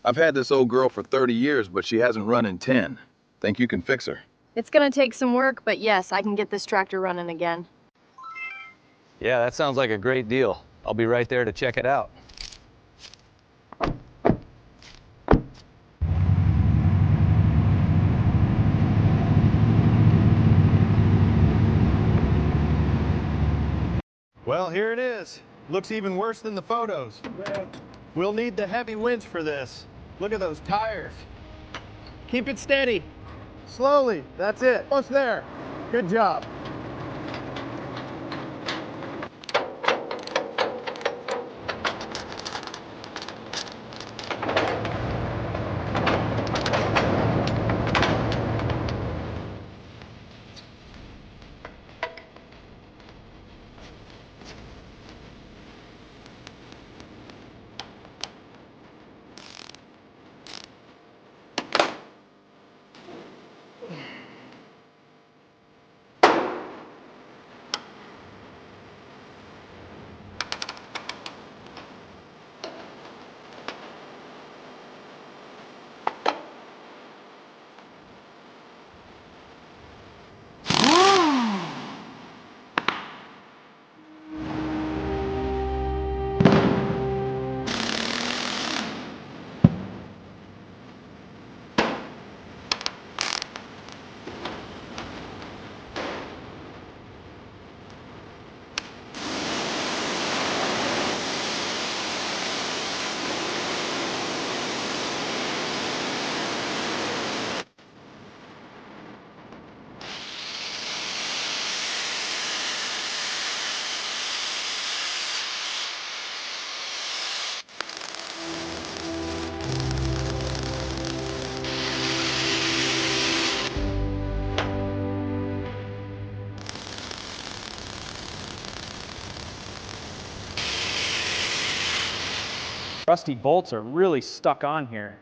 I've had this old girl for 30 years, but she hasn't run in 10. Think you can fix her? It's gonna take some work, but yes, I can get this tractor running again. Yeah, that sounds like a great deal. I'll be right there to check it out. Well, here it is. Looks even worse than the photos. We'll need the heavy winch for this. Look at those tires. Keep it steady. Slowly, that's it. Almost there. Good job. Rusty bolts are really stuck on here.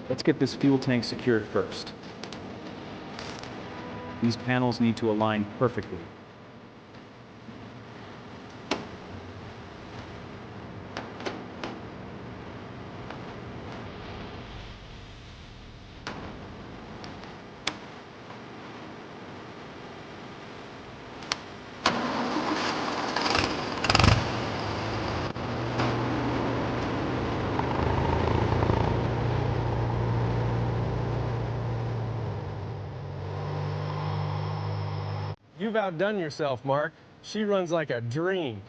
Let's get this fuel tank secured first. These panels need to align perfectly. You've outdone yourself, Mark. She runs like a dream.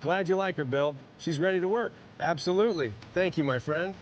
Glad you like her, Bill. She's ready to work. Absolutely. Thank you, my friend.